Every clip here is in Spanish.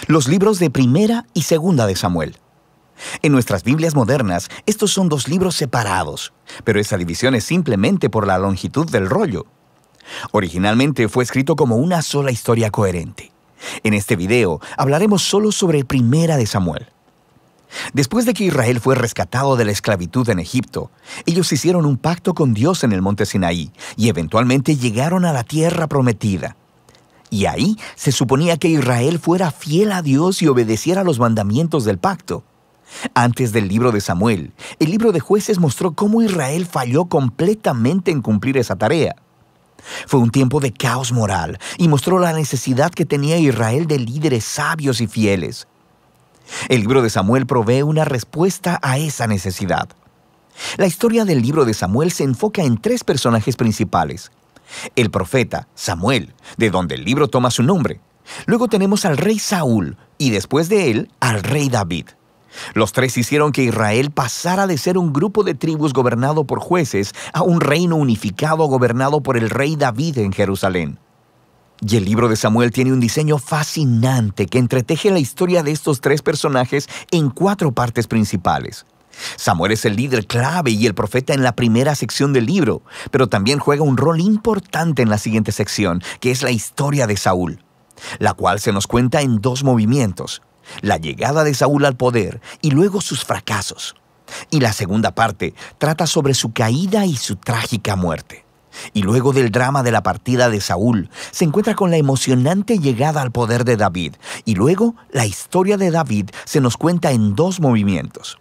Los libros de Primera y Segunda de Samuel. En nuestras Biblias modernas, estos son dos libros separados, pero esa división es simplemente por la longitud del rollo. Originalmente fue escrito como una sola historia coherente. En este video hablaremos solo sobre Primera de Samuel. Después de que Israel fue rescatado de la esclavitud en Egipto, ellos hicieron un pacto con Dios en el monte Sinaí y eventualmente llegaron a la tierra prometida. Y ahí se suponía que Israel fuera fiel a Dios y obedeciera los mandamientos del pacto. Antes del libro de Samuel, el libro de Jueces mostró cómo Israel falló completamente en cumplir esa tarea. Fue un tiempo de caos moral y mostró la necesidad que tenía Israel de líderes sabios y fieles. El libro de Samuel provee una respuesta a esa necesidad. La historia del libro de Samuel se enfoca en tres personajes principales. El profeta, Samuel, de donde el libro toma su nombre. Luego tenemos al rey Saúl y después de él, al rey David. Los tres hicieron que Israel pasara de ser un grupo de tribus gobernado por jueces a un reino unificado gobernado por el rey David en Jerusalén. Y el libro de Samuel tiene un diseño fascinante que entreteje la historia de estos tres personajes en 4 partes principales. Samuel es el líder clave y el profeta en la primera sección del libro, pero también juega un rol importante en la siguiente sección, que es la historia de Saúl, la cual se nos cuenta en 2 movimientos: la llegada de Saúl al poder y luego sus fracasos. Y la segunda parte trata sobre su caída y su trágica muerte. Y luego del drama de la partida de Saúl, se encuentra con la emocionante llegada al poder de David. Y luego, la historia de David se nos cuenta en 2 movimientos.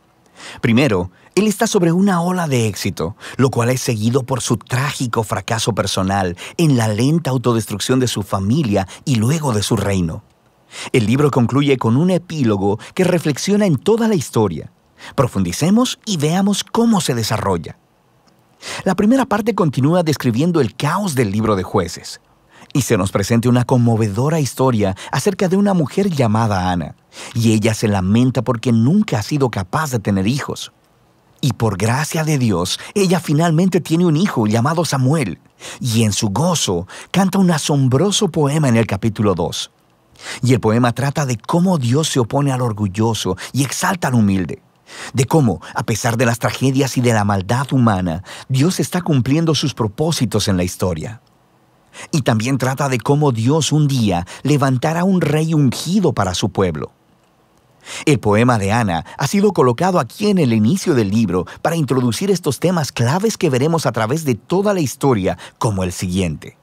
Primero, él está sobre una ola de éxito, lo cual es seguido por su trágico fracaso personal en la lenta autodestrucción de su familia y luego de su reino. El libro concluye con un epílogo que reflexiona en toda la historia. Profundicemos y veamos cómo se desarrolla. La primera parte continúa describiendo el caos del libro de Jueces, y se nos presenta una conmovedora historia acerca de una mujer llamada Ana, y ella se lamenta porque nunca ha sido capaz de tener hijos. Y por gracia de Dios, ella finalmente tiene un hijo llamado Samuel, y en su gozo canta un asombroso poema en el capítulo 2. Y el poema trata de cómo Dios se opone al orgulloso y exalta al humilde. De cómo, a pesar de las tragedias y de la maldad humana, Dios está cumpliendo sus propósitos en la historia. Y también trata de cómo Dios un día levantará un rey ungido para su pueblo. El poema de Ana ha sido colocado aquí en el inicio del libro para introducir estos temas claves que veremos a través de toda la historia, como el siguiente.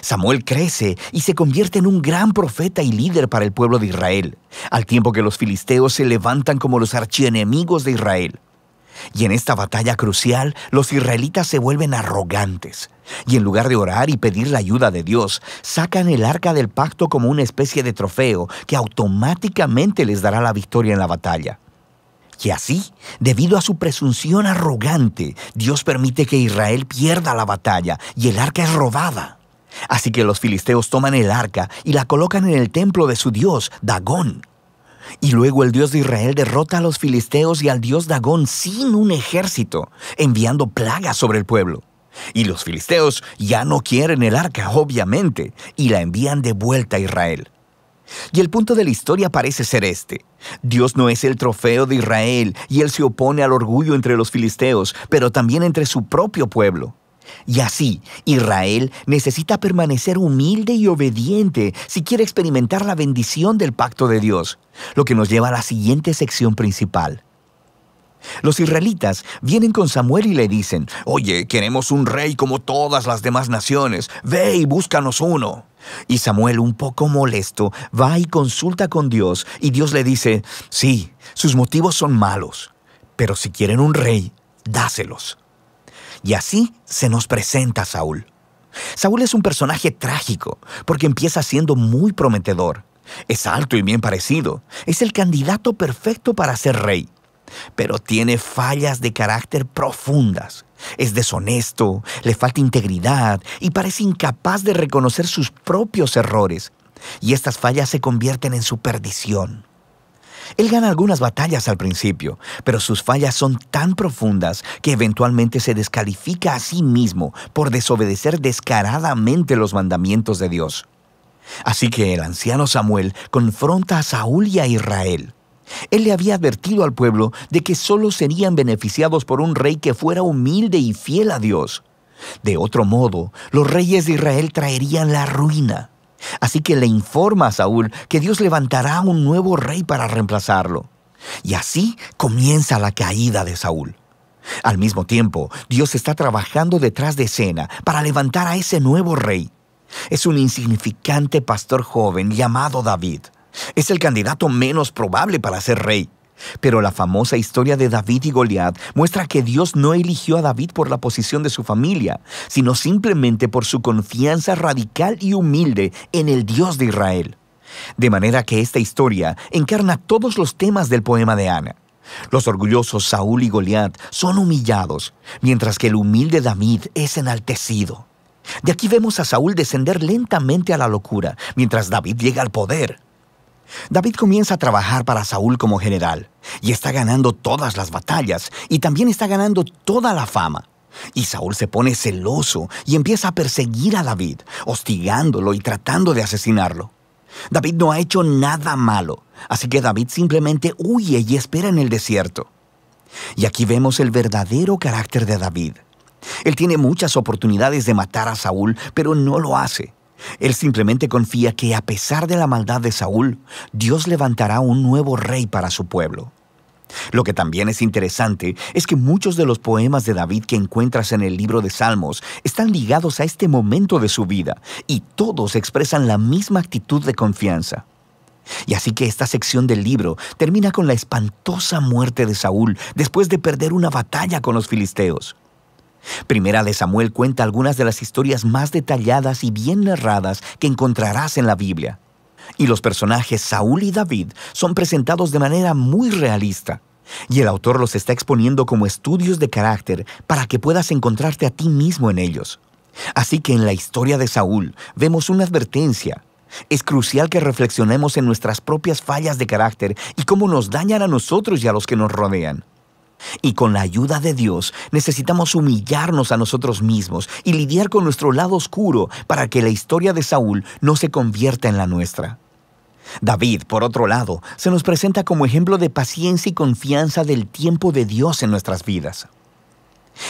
Samuel crece y se convierte en un gran profeta y líder para el pueblo de Israel, al tiempo que los filisteos se levantan como los archienemigos de Israel. Y en esta batalla crucial, los israelitas se vuelven arrogantes, y en lugar de orar y pedir la ayuda de Dios, sacan el arca del pacto como una especie de trofeo que automáticamente les dará la victoria en la batalla. Y así, debido a su presunción arrogante, Dios permite que Israel pierda la batalla y el arca es robada. Así que los filisteos toman el arca y la colocan en el templo de su dios, Dagón. Y luego el Dios de Israel derrota a los filisteos y al dios Dagón sin un ejército, enviando plagas sobre el pueblo. Y los filisteos ya no quieren el arca, obviamente, y la envían de vuelta a Israel. Y el punto de la historia parece ser este: Dios no es el trofeo de Israel y Él se opone al orgullo entre los filisteos, pero también entre su propio pueblo. Y así, Israel necesita permanecer humilde y obediente si quiere experimentar la bendición del pacto de Dios, lo que nos lleva a la siguiente sección principal. Los israelitas vienen con Samuel y le dicen: «Oye, queremos un rey como todas las demás naciones. Ve y búscanos uno». Y Samuel, un poco molesto, va y consulta con Dios, y Dios le dice: «Sí, sus motivos son malos, pero si quieren un rey, dáselos». Y así se nos presenta Saúl. Saúl es un personaje trágico porque empieza siendo muy prometedor. Es alto y bien parecido. Es el candidato perfecto para ser rey. Pero tiene fallas de carácter profundas. Es deshonesto, le falta integridad y parece incapaz de reconocer sus propios errores. Y estas fallas se convierten en su perdición. Él gana algunas batallas al principio, pero sus fallas son tan profundas que eventualmente se descalifica a sí mismo por desobedecer descaradamente los mandamientos de Dios. Así que el anciano Samuel confronta a Saúl y a Israel. Él le había advertido al pueblo de que solo serían beneficiados por un rey que fuera humilde y fiel a Dios. De otro modo, los reyes de Israel traerían la ruina. Así que le informa a Saúl que Dios levantará un nuevo rey para reemplazarlo. Y así comienza la caída de Saúl. Al mismo tiempo, Dios está trabajando detrás de escena para levantar a ese nuevo rey. Es un insignificante pastor joven llamado David. Es el candidato menos probable para ser rey. Pero la famosa historia de David y Goliat muestra que Dios no eligió a David por la posición de su familia, sino simplemente por su confianza radical y humilde en el Dios de Israel. De manera que esta historia encarna todos los temas del poema de Ana. Los orgullosos Saúl y Goliat son humillados, mientras que el humilde David es enaltecido. De aquí vemos a Saúl descender lentamente a la locura, mientras David llega al poder. David comienza a trabajar para Saúl como general, y está ganando todas las batallas, y también está ganando toda la fama. Y Saúl se pone celoso y empieza a perseguir a David, hostigándolo y tratando de asesinarlo. David no ha hecho nada malo, así que David simplemente huye y espera en el desierto. Y aquí vemos el verdadero carácter de David. Él tiene muchas oportunidades de matar a Saúl, pero no lo hace. Él simplemente confía que a pesar de la maldad de Saúl, Dios levantará un nuevo rey para su pueblo. Lo que también es interesante es que muchos de los poemas de David que encuentras en el libro de Salmos están ligados a este momento de su vida, y todos expresan la misma actitud de confianza. Y así que esta sección del libro termina con la espantosa muerte de Saúl después de perder una batalla con los filisteos. Primera de Samuel cuenta algunas de las historias más detalladas y bien narradas que encontrarás en la Biblia. Y los personajes Saúl y David son presentados de manera muy realista. Y el autor los está exponiendo como estudios de carácter para que puedas encontrarte a ti mismo en ellos. Así que en la historia de Saúl vemos una advertencia. Es crucial que reflexionemos en nuestras propias fallas de carácter y cómo nos dañan a nosotros y a los que nos rodean. Y con la ayuda de Dios necesitamos humillarnos a nosotros mismos y lidiar con nuestro lado oscuro para que la historia de Saúl no se convierta en la nuestra. David, por otro lado, se nos presenta como ejemplo de paciencia y confianza del tiempo de Dios en nuestras vidas.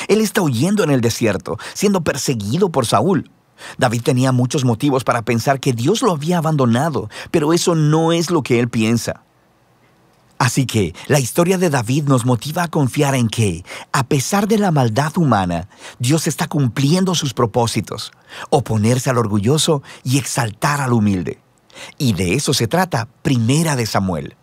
Él está huyendo en el desierto, siendo perseguido por Saúl. David tenía muchos motivos para pensar que Dios lo había abandonado, pero eso no es lo que él piensa. Así que la historia de David nos motiva a confiar en que, a pesar de la maldad humana, Dios está cumpliendo sus propósitos, oponerse al orgulloso y exaltar al humilde. Y de eso se trata Primera de Samuel.